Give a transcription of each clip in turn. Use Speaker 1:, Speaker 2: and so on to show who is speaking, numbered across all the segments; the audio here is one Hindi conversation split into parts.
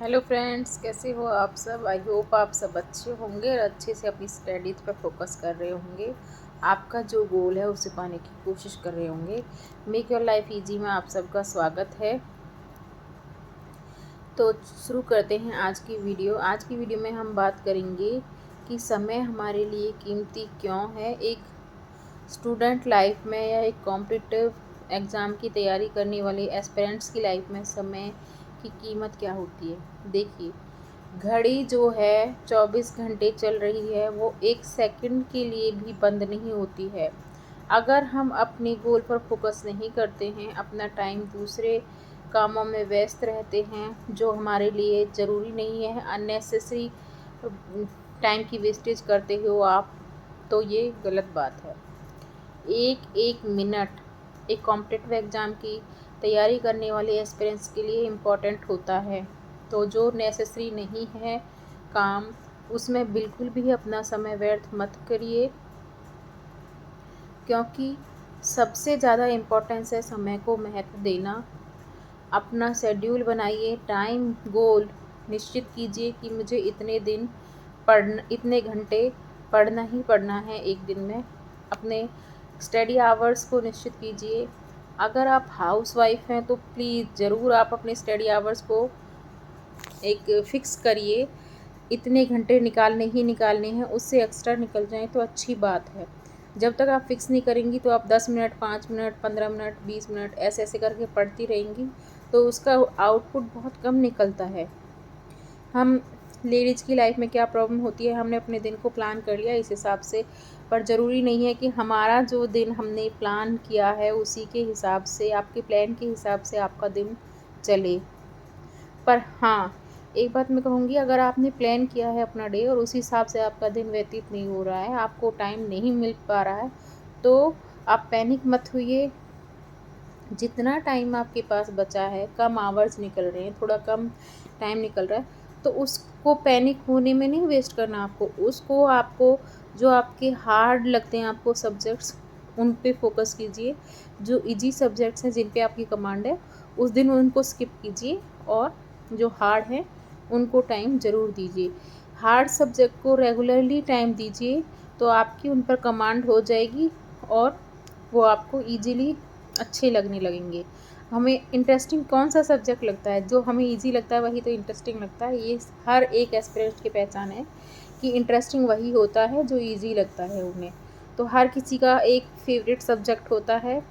Speaker 1: हेलो फ्रेंड्स, कैसे हो आप सब। आई होप आप सब अच्छे होंगे और अच्छे से अपनी स्टडीज़ पर फोकस कर रहे होंगे। आपका जो गोल है उसे पाने की कोशिश कर रहे होंगे। मेक योर लाइफ इजी में आप सबका स्वागत है। तो शुरू करते हैं आज की वीडियो। आज की वीडियो में हम बात करेंगे कि समय हमारे लिए कीमती क्यों है। एक स्टूडेंट लाइफ में या एक कॉम्पिटिटिव एग्ज़ाम की तैयारी करने वाले एस्पिरेंट्स की लाइफ में समय की कीमत क्या होती है। देखिए, घड़ी जो है 24 घंटे चल रही है, वो एक सेकंड के लिए भी बंद नहीं होती है। अगर हम अपने गोल पर फोकस नहीं करते हैं, अपना टाइम दूसरे कामों में व्यस्त रहते हैं जो हमारे लिए ज़रूरी नहीं है, अननेसेसरी टाइम की वेस्टेज करते हो आप, तो ये गलत बात है। एक एक मिनट एक कॉम्पिटिटिव एग्ज़ाम की तैयारी करने वाले एस्पिरेंट्स के लिए इम्पॉर्टेंट होता है। तो जो नेसेसरी नहीं है काम, उसमें बिल्कुल भी अपना समय व्यर्थ मत करिए, क्योंकि सबसे ज़्यादा इम्पोर्टेंस है समय को महत्व देना। अपना शेड्यूल बनाइए, टाइम गोल निश्चित कीजिए कि मुझे इतने घंटे पढ़ना ही पढ़ना है एक दिन में। अपने स्टडी आवर्स को निश्चित कीजिए। अगर आप हाउसवाइफ हैं तो प्लीज़ ज़रूर आप अपने स्टडी आवर्स को एक फ़िक्स करिए। इतने घंटे निकालने ही निकालने हैं, उससे एक्स्ट्रा निकल जाएँ तो अच्छी बात है। जब तक आप फ़िक्स नहीं करेंगी तो आप 10 मिनट, 5 मिनट, 15 मिनट, 20 मिनट ऐसे-ऐसे करके पढ़ती रहेंगी, तो उसका आउटपुट बहुत कम निकलता है। हम लेडीज़ की लाइफ में क्या प्रॉब्लम होती है, हमने अपने दिन को प्लान कर लिया इस हिसाब से, पर ज़रूरी नहीं है कि हमारा जो दिन हमने प्लान किया है उसी के हिसाब से, आपके प्लान के हिसाब से आपका दिन चले। पर हाँ, एक बात मैं कहूँगी, अगर आपने प्लान किया है अपना डे और उस हिसाब से आपका दिन व्यतीत नहीं हो रहा है, आपको टाइम नहीं मिल पा रहा है, तो आप पैनिक मत होइए। जितना टाइम आपके पास बचा है, कम आवर्स निकल रहे हैं, थोड़ा कम टाइम निकल रहा है, तो उसको पैनिक होने में नहीं वेस्ट करना आपको। उसको आपको जो आपके हार्ड लगते हैं आपको सब्जेक्ट्स, उन पे फ़ोकस कीजिए। जो ईज़ी सब्जेक्ट्स हैं जिन पे आपकी कमांड है, उस दिन उनको स्किप कीजिए और जो हार्ड हैं उनको टाइम ज़रूर दीजिए। हार्ड सब्जेक्ट को रेगुलरली टाइम दीजिए, तो आपकी उन पर कमांड हो जाएगी और वो आपको ईज़िली अच्छे लगने लगेंगे। हमें इंटरेस्टिंग कौन-सा सब्जेक्ट लगता है, जो हमें ईज़ी लगता है वही तो इंटरेस्टिंग लगता है। ये हर एक एस्पिरेंट की पहचान है कि इंटरेस्टिंग वही होता है जो ईज़ी लगता है उन्हें। तो हर किसी का एक फ़ेवरेट सब्जेक्ट होता है,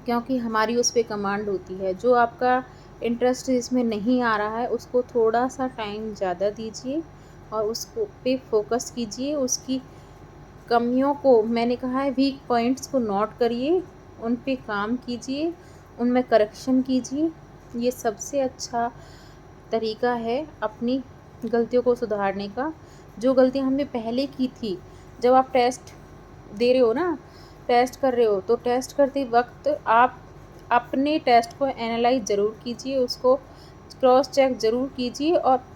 Speaker 1: क्योंकि हमारी उस पे कमांड होती है। जो आपका इंटरेस्ट इसमें नहीं आ रहा है, उसको थोड़ा-सा टाइम ज़्यादा दीजिए और उसको पे फ़ोकस कीजिए। उसकी कमियों को, मैंने कहा है वीक पॉइंट्स को नोट करिए, उन पे काम कीजिए, उनमें करेक्शन कीजिए। ये सबसे अच्छा तरीका है अपनी गलतियों को सुधारने का। जो गलतियाँ हमने पहले की थी, जब आप टेस्ट दे रहे हो ना, टेस्ट कर रहे हो, तो टेस्ट करते वक़्त आप अपने टेस्ट को एनालाइज़ ज़रूर कीजिए, उसको क्रॉस चेक ज़रूर कीजिए और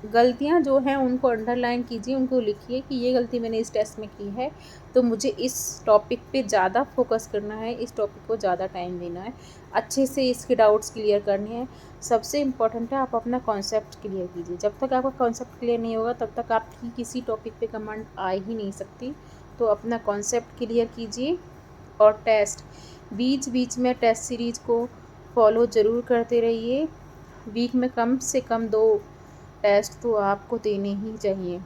Speaker 1: गलतियाँ जो हैं उनको अंडरलाइन कीजिए, उनको लिखिए कि ये गलती मैंने इस टेस्ट में की है, तो मुझे इस टॉपिक पे ज़्यादा फ़ोकस करना है, इस टॉपिक को ज़्यादा टाइम देना है, अच्छे से इसके डाउट्स क्लियर करने हैं। सबसे इम्पोर्टेंट है आप अपना कॉन्सेप्ट क्लियर कीजिए। जब तक आपका कॉन्सेप्ट क्लियर नहीं होगा तब तक आपकी किसी टॉपिक पे कमांड आ ही नहीं सकती। तो अपना कॉन्सेप्ट क्लियर कीजिए और टेस्ट, बीच-बीच में टेस्ट सीरीज़ को फॉलो ज़रूर करते रहिए। वीक में कम से कम 2 टेस्ट तो आपको देने ही चाहिए,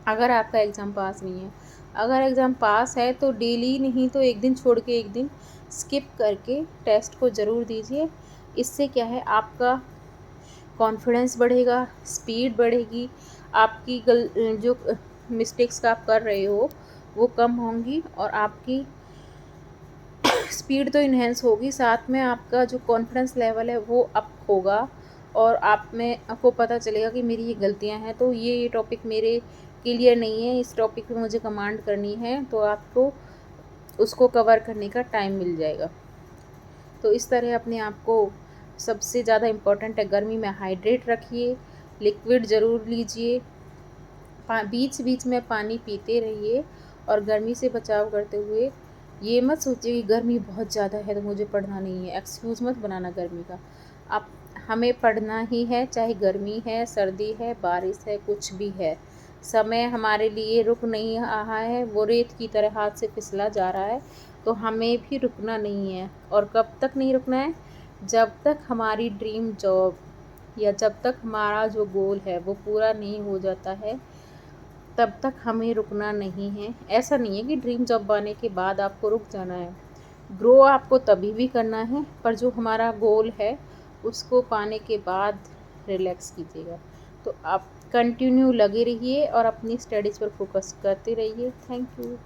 Speaker 1: अगर आपका एग्ज़ाम पास नहीं है। अगर एग्ज़ाम पास है तो डेली नहीं तो एक दिन छोड़ के एक दिन स्किप करके टेस्ट को ज़रूर दीजिए। इससे क्या है, आपका कॉन्फिडेंस बढ़ेगा, स्पीड बढ़ेगी, आपकी जो मिस्टेक्स का आप कर रहे हो वो कम होंगी और आपकी स्पीड तो इन्हेंस होगी, साथ में आपका जो कॉन्फिडेंस लेवल है वो अप होगा और आप में आपको पता चलेगा कि मेरी ये गलतियां हैं, तो ये टॉपिक मेरे क्लियर नहीं है, इस टॉपिक पे मुझे कमांड करनी है, तो आपको उसको कवर करने का टाइम मिल जाएगा। तो इस तरह अपने आप को, सबसे ज़्यादा इम्पोर्टेंट है गर्मी में हाइड्रेट रखिए, लिक्विड ज़रूर लीजिए, बीच बीच में पानी पीते रहिए और गर्मी से बचाव करते हुए ये मत सोचिए कि गर्मी बहुत ज़्यादा है तो मुझे पढ़ना नहीं है। एक्सक्यूज़ मत बनाना गर्मी का। आप हमें पढ़ना ही है, चाहे गर्मी है, सर्दी है, बारिश है, कुछ भी है। समय हमारे लिए रुक नहीं रहा है, वो रेत की तरह हाथ से फिसला जा रहा है, तो हमें भी रुकना नहीं है। और कब तक नहीं रुकना है? जब तक हमारी ड्रीम जॉब या जब तक हमारा जो गोल है वो पूरा नहीं हो जाता है, तब तक हमें रुकना नहीं है। ऐसा नहीं है कि ड्रीम जॉब पाने के बाद आपको रुक जाना है। ग्रो आपको तभी भी करना है, पर जो हमारा गोल है उसको पाने के बाद रिलैक्स कीजिएगा। तो आप कंटिन्यू लगे रहिए और अपनी स्टडीज़ पर फोकस करते रहिए। Thank you.